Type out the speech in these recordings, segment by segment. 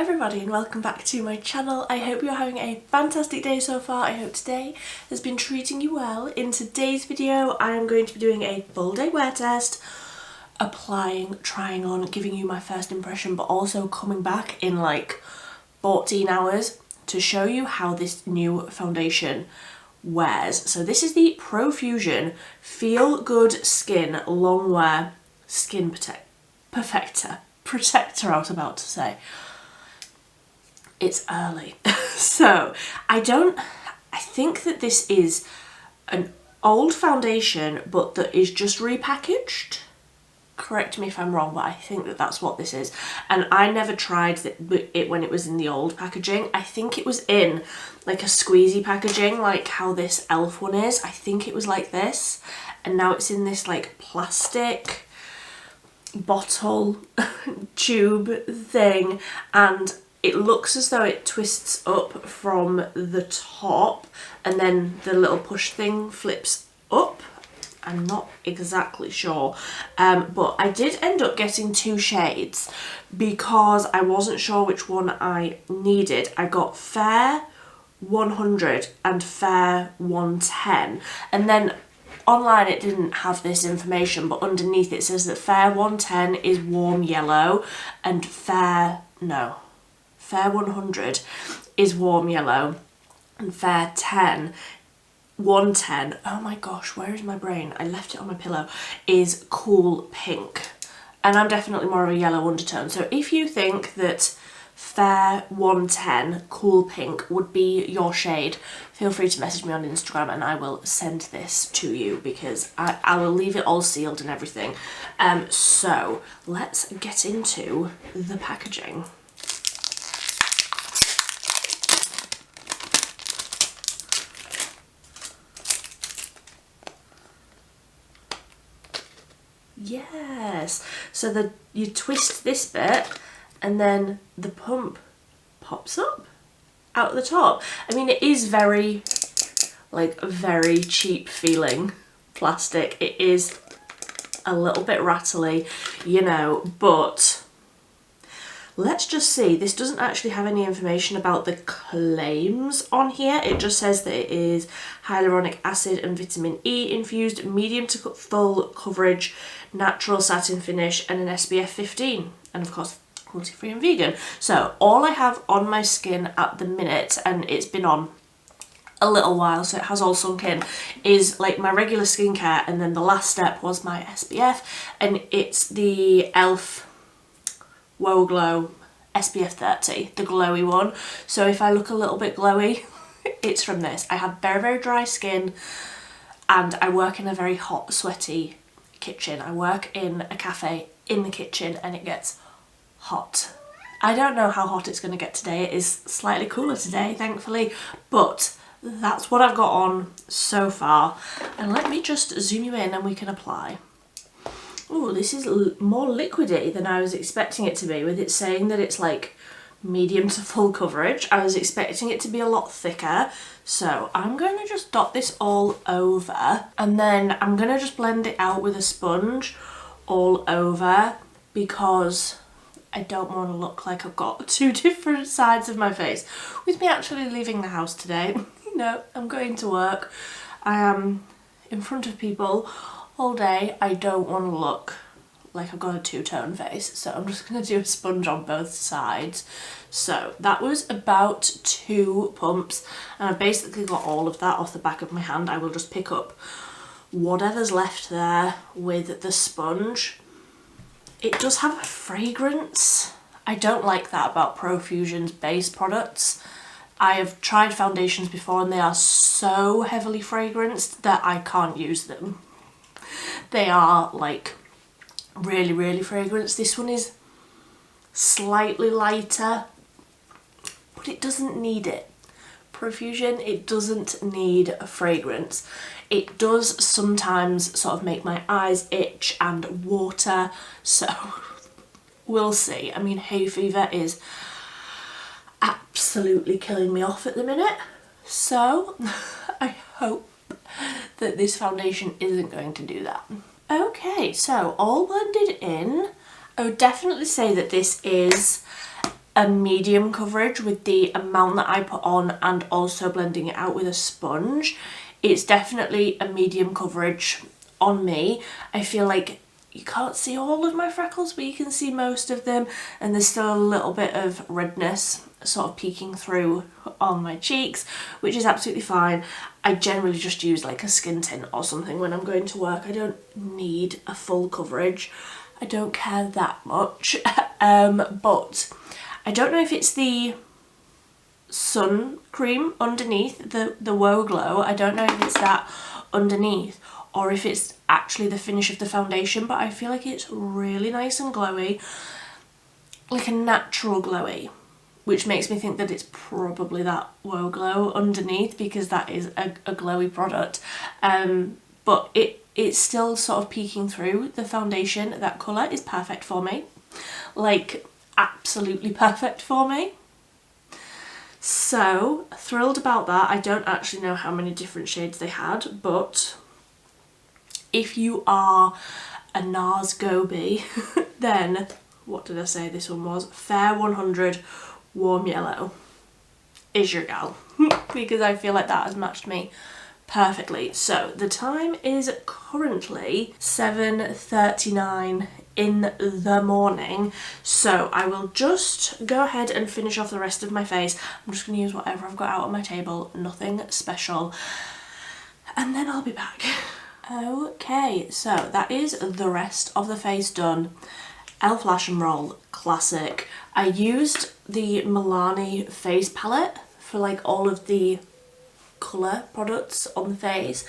everybody and welcome back to my channel. I hope you're having a fantastic day so far. I hope today has been treating you well. In today's video I am going to be doing a full day wear test, applying, trying on, giving you my first impression, but also coming back in like 14 hours to show you how this new foundation wears. So this is the Profusion Feel Good Skin Longwear Skin Perfector. Protector, I was about to say. It's early. So I think that this is an old foundation but that is just repackaged. Correct me if I'm wrong, but I think that that's what this is. And I never tried it when it was in the old packaging. I think it was in like a squeezy packaging, like how this e.l.f. one is. I think it was like this, and now it's in this like plastic bottle tube thing, and it looks as though it twists up from the top and then the little push thing flips up. I'm not exactly sure, but I did end up getting two shades because I wasn't sure which one I needed. I got Fair 100 and Fair 110, and then online it didn't have this information, but underneath it says that Fair 110 is warm yellow and Fair 100 is warm yellow and Fair 110, oh my gosh, where is my brain? I left it on my pillow, is cool pink. And I'm definitely more of a yellow undertone. So if you think that Fair 110 cool pink would be your shade, feel free to message me on Instagram and I will send this to you, because I will leave it all sealed and everything. So let's get into the packaging. Yes, so you twist this bit and then the pump pops up out the top. I mean, it is very cheap feeling plastic. It is a little bit rattly, you know, but let's just see. This doesn't actually have any information about the claims on here. It just says that it is hyaluronic acid and vitamin E infused, medium to full coverage, natural satin finish, and an SPF 15. And of course, cruelty-free and vegan. So all I have on my skin at the minute, and it's been on a little while, so it has all sunk in, is like my regular skincare, and then the last step was my SPF, and it's the e.l.f. Wow Glow SPF 30, the glowy one. So if I look a little bit glowy, it's from this. I have very, very dry skin and I work in a very hot, sweaty kitchen. I work in a cafe in the kitchen and it gets hot. I don't know how hot it's going to get today. It is slightly cooler today, thankfully, but that's what I've got on so far. And let me just zoom you in and we can apply. Oh, this is more liquidy than I was expecting it to be, with it saying that it's like medium to full coverage. I was expecting it to be a lot thicker. So I'm going to just dot this all over, and then I'm going to just blend it out with a sponge all over, because I don't want to look like I've got two different sides of my face. With me actually leaving the house today, you know, I'm going to work. I am in front of people all day. I don't want to look like I've got a two-tone face, so I'm just going to do a sponge on both sides. So that was about 2 pumps, and I've basically got all of that off the back of my hand. I will just pick up whatever's left there with the sponge. It does have a fragrance. I don't like that about Profusion's base products. I have tried foundations before and they are so heavily fragranced that I can't use them. They are like really, really fragranced. This one is slightly lighter, but it doesn't need it. Profusion, it doesn't need a fragrance. It does sometimes sort of make my eyes itch and water, so we'll see. I mean, hay fever is absolutely killing me off at the minute, so I hope that this foundation isn't going to do that. Okay, so all blended in. I would definitely say that this is a medium coverage with the amount that I put on and also blending it out with a sponge. It's definitely a medium coverage on me. I feel like you can't see all of my freckles, but you can see most of them, and there's still a little bit of redness sort of peeking through on my cheeks, which is absolutely fine. I generally just use like a skin tint or something when I'm going to work. I don't need a full coverage. I don't care that much. But I don't know if it's the sun cream underneath, the Woe Glow. I don't know if it's that underneath or if it's actually the finish of the foundation, but I feel like it's really nice and glowy, like a natural glowy, which makes me think that it's probably that Woe Glow underneath, because that is a glowy product. But it's still sort of peeking through the foundation. That colour is perfect for me, like absolutely perfect for me. So thrilled about that. I don't actually know how many different shades they had, but if you are a NARS Goby, then what did I say this one was? Fair 100 Warm Yellow is your gal, because I feel like that has matched me perfectly. So the time is currently 7:39 in the morning, so I will just go ahead and finish off the rest of my face. I'm just going to use whatever I've got out on my table, nothing special, and then I'll be back. Okay, so that is the rest of the face done. Elf Lash and Roll Classic. I used the Milani face palette for like all of the colour products on the face.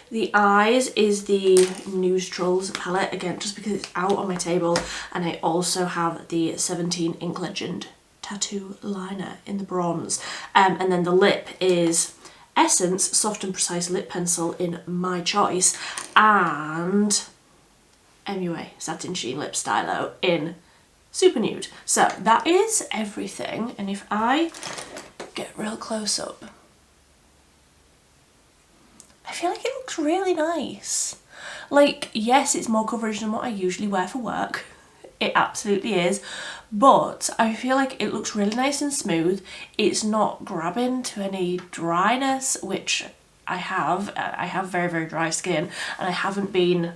The eyes is the Neutrals palette, again just because it's out on my table, and I also have the 17 Ink Legend tattoo liner in the bronze. And then the lip is Essence Soft and Precise Lip Pencil in my choice, and MUA Satin Sheen Lip Stylo in Super Nude. So that is everything, and if I get real close up, I feel like it looks really nice. Like, yes, it's more coverage than what I usually wear for work. It absolutely is. But I feel like it looks really nice and smooth. It's not grabbing to any dryness, which I have. I have very, very dry skin, and I haven't been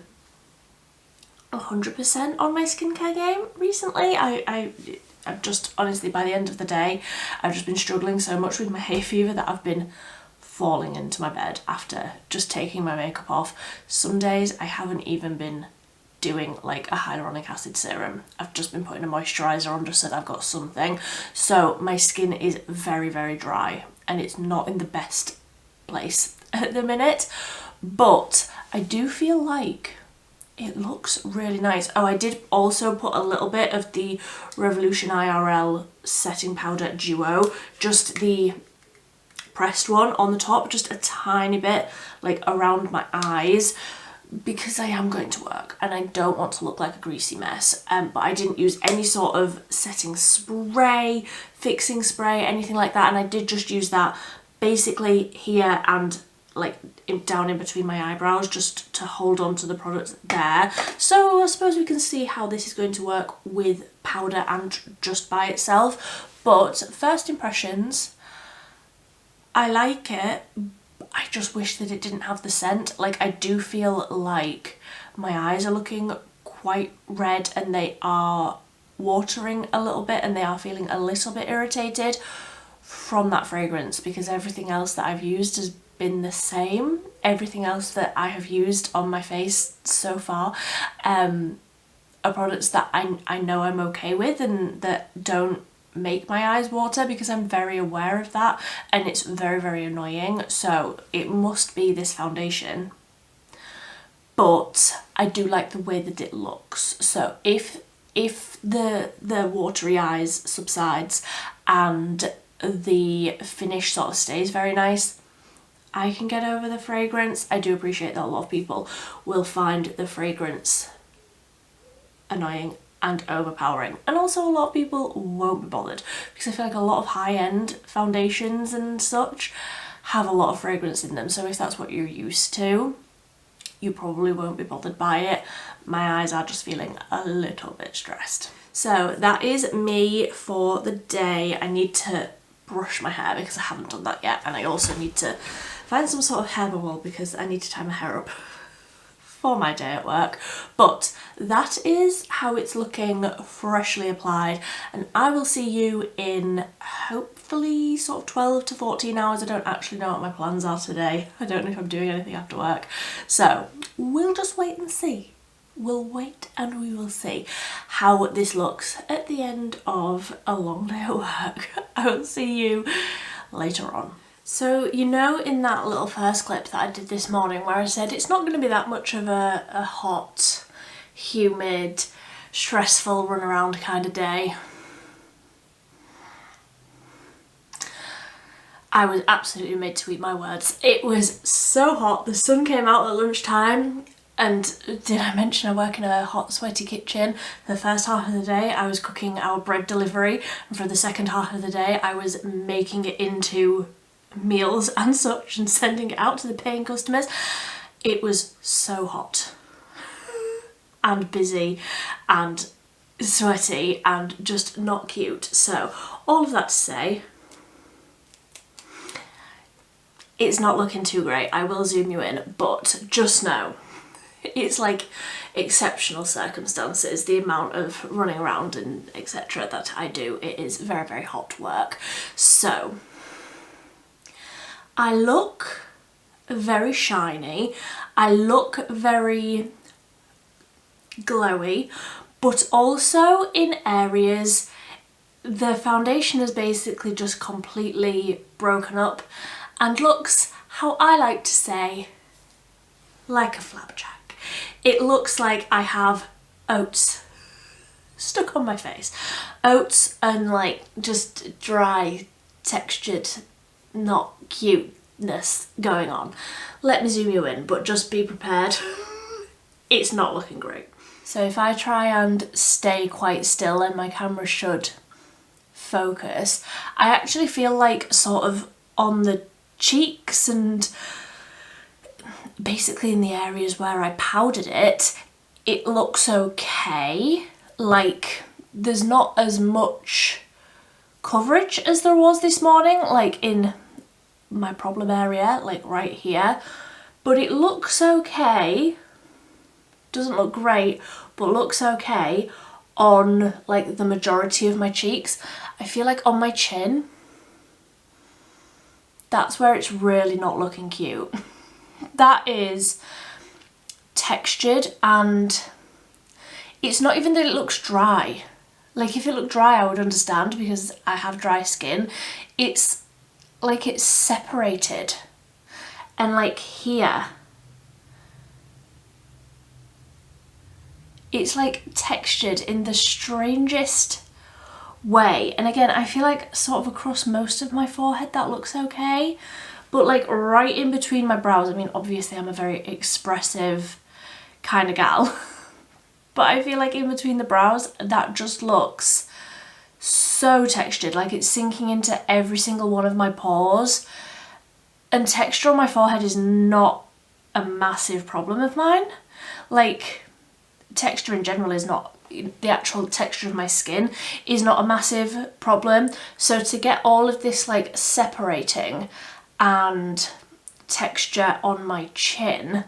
100% on my skincare game recently. I've just, honestly, by the end of the day, I've just been struggling so much with my hay fever that I've been falling into my bed after just taking my makeup off. Some days I haven't even been doing like a hyaluronic acid serum. I've just been putting a moisturiser on just so that I've got something. So my skin is very, very dry, and it's not in the best place at the minute, but I do feel like it looks really nice. Oh, I did also put a little bit of the Revolution IRL setting powder duo, just the pressed one on the top, just a tiny bit like around my eyes, because I am going to work and I don't want to look like a greasy mess. But I didn't use any sort of setting spray, fixing spray, anything like that, and I did just use that basically here and like down in between my eyebrows, just to hold on to the product there. So I suppose we can see how this is going to work with powder and just by itself. But first impressions, I like it. I just wish that it didn't have the scent. Like, I do feel like my eyes are looking quite red and they are watering a little bit, and they are feeling a little bit irritated from that fragrance, because everything else that I've used has been the same. Everything else that I have used on my face so far are products that I know I'm okay with and that don't make my eyes water, because I'm very aware of that, and it's very, very annoying. So it must be this foundation, but I do like the way that it looks. So if the watery eyes subsides and the finish sort of stays very nice, I can get over the fragrance. I do appreciate that a lot of people will find the fragrance annoying and overpowering, and also a lot of people won't be bothered, because I feel like a lot of high-end foundations and such have a lot of fragrance in them. So if that's what you're used to, you probably won't be bothered by it. My eyes are just feeling a little bit stressed. So that is me for the day. I need to brush my hair because I haven't done that yet, and I also need to find some sort of hair bowl because I need to tie my hair up for my day at work. But that is how it's looking freshly applied, and I will see you in hopefully sort of 12 to 14 hours. I don't actually know what my plans are today. I don't know if I'm doing anything after work, so we'll just wait and see. We'll wait and we will see how this looks at the end of a long day at work. I will see you later on. So, you know, in that little first clip that I did this morning where I said it's not going to be that much of a hot, humid, stressful run around kind of day. I was absolutely made to eat my words. It was so hot. The sun came out at lunchtime. And did I mention I work in a hot, sweaty kitchen? For the first half of the day I was cooking our bread delivery, and for the second half of the day I was making it into meals and such and sending it out to the paying customers. It was so hot and busy and sweaty and just not cute. So all of that to say, it's not looking too great. I will zoom you in, but just know it's like exceptional circumstances, the amount of running around and etc. that I do. It is very, very hot work. So I look very shiny, I look very glowy, but also in areas the foundation is basically just completely broken up and looks, how I like to say, like a flapjack. It looks like I have oats stuck on my face. Oats and like just dry, textured, not cuteness going on. Let me zoom you in, but just be prepared. It's not looking great. So if I try and stay quite still and my camera should focus, I actually feel like sort of on the cheeks and basically in the areas where I powdered it, it looks okay. Like there's not as much coverage as there was this morning, like in my problem area, like right here, but it looks okay. Doesn't look great, but looks okay on like the majority of my cheeks. I feel like on my chin, that's where it's really not looking cute. That is textured, and it's not even that it looks dry. Like if it looked dry I would understand because I have dry skin. It's like it's separated, and like here it's like textured in the strangest way. And again, I feel like sort of across most of my forehead that looks okay, but like right in between my brows, I mean obviously I'm a very expressive kind of gal, but I feel like in between the brows that just looks so textured, like it's sinking into every single one of my pores. And texture on my forehead is not a massive problem of mine. Like texture in general is not, the actual texture of my skin is not a massive problem. So to get all of this like separating and texture on my chin,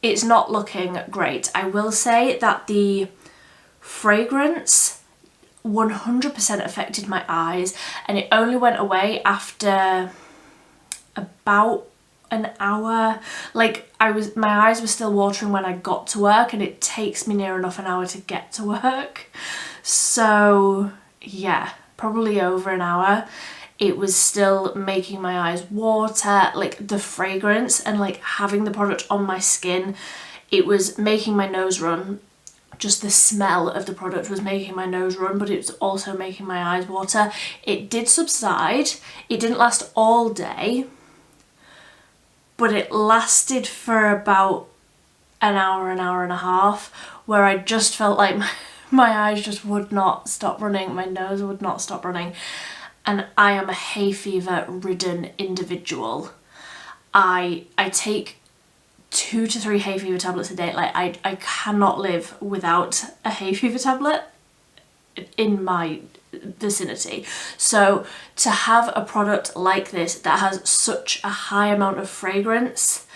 it's not looking great. I will say that the fragrance 100% affected my eyes, and it only went away after about an hour. Like my eyes were still watering when I got to work, and it takes me near enough an hour to get to work. So yeah, probably over an hour. It was still making my eyes water, like the fragrance and like having the product on my skin, it was making my nose run. Just the smell of the product was making my nose run, but it was also making my eyes water. It did subside. It didn't last all day, but it lasted for about an hour and a half, where I just felt like my eyes just would not stop running, my nose would not stop running. And I am a hay fever ridden individual. I take 2 to 3 hay fever tablets a day. Like I cannot live without a hay fever tablet in my vicinity. So to have a product like this that has such a high amount of fragrance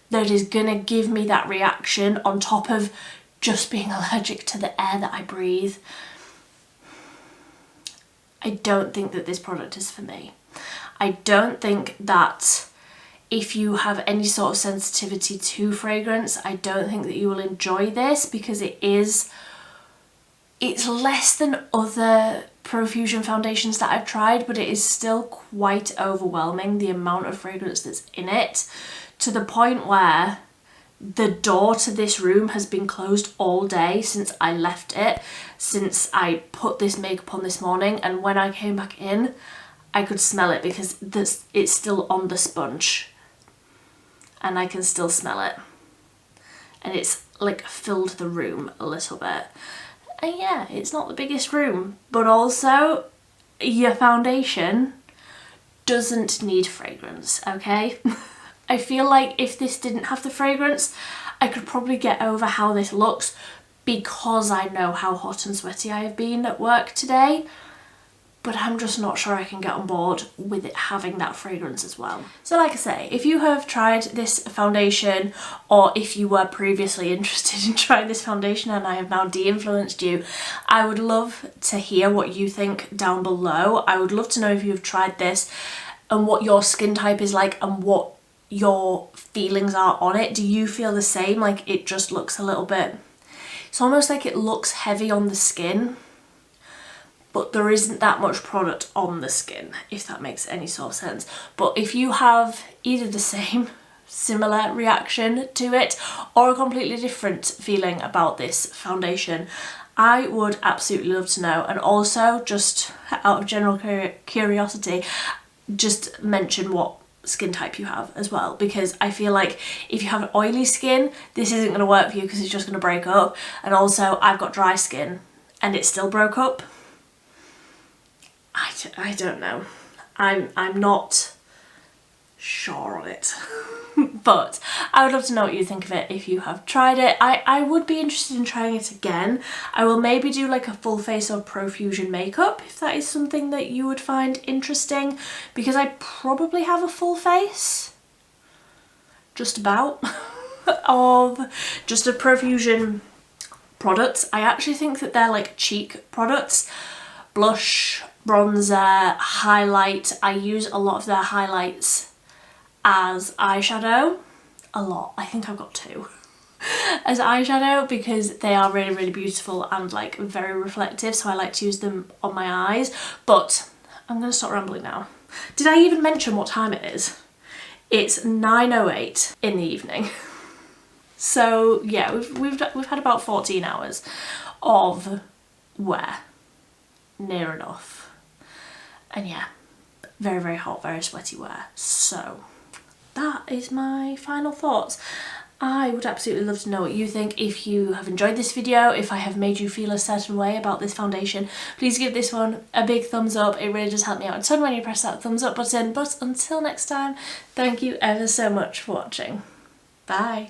that is gonna give me that reaction on top of just being allergic to the air that I breathe, I don't think that this product is for me. I don't think that if you have any sort of sensitivity to fragrance, I don't think that you will enjoy this, because it's less than other Profusion foundations that I've tried, but it is still quite overwhelming, the amount of fragrance that's in it, to the point where the door to this room has been closed all day since I left it, since I put this makeup on this morning, and when I came back in I could smell it because it's still on the sponge and I can still smell it, and it's like filled the room a little bit. And yeah, it's not the biggest room, but also your foundation doesn't need fragrance, okay? I feel like if this didn't have the fragrance, I could probably get over how this looks, because I know how hot and sweaty I have been at work today, but I'm just not sure I can get on board with it having that fragrance as well. So like I say, if you have tried this foundation, or if you were previously interested in trying this foundation and I have now de-influenced you, I would love to hear what you think down below. I would love to know if you've tried this and what your skin type is like and what your feelings are on it. Do you feel the same? Like it just looks a little bit, it's almost like it looks heavy on the skin, but there isn't that much product on the skin, if that makes any sort of sense. But if you have either the same, similar reaction to it, or a completely different feeling about this foundation, I would absolutely love to know. And also, just out of general curiosity, just mention what skin type you have as well, because I feel like if you have an oily skin, this isn't going to work for you because it's just going to break up. And also, I've got dry skin and it still broke up. I don't know. I'm not sure on it. But I would love to know what you think of it if you have tried it. I would be interested in trying it again. I will maybe do like a full face of Profusion makeup if that is something that you would find interesting, because I probably have a full face, just about, of just a Profusion products. I actually think that they're like cheek products. Blush, bronzer, highlight. I use a lot of their highlights as eyeshadow. A lot. I think I've got 2 as eyeshadow, because they are really, really beautiful and like very reflective, so I like to use them on my eyes. But I'm gonna stop rambling now. Did I even mention what time it is? It's 9:08 in the evening. So yeah, we've had about 14 hours of wear. Near enough. And yeah, very, very hot, very sweaty wear. So that is my final thoughts. I would absolutely love to know what you think. If you have enjoyed this video, if I have made you feel a certain way about this foundation, please give this one a big thumbs up. It really does help me out a ton when you press that thumbs up button. But until next time, thank you ever so much for watching. Bye.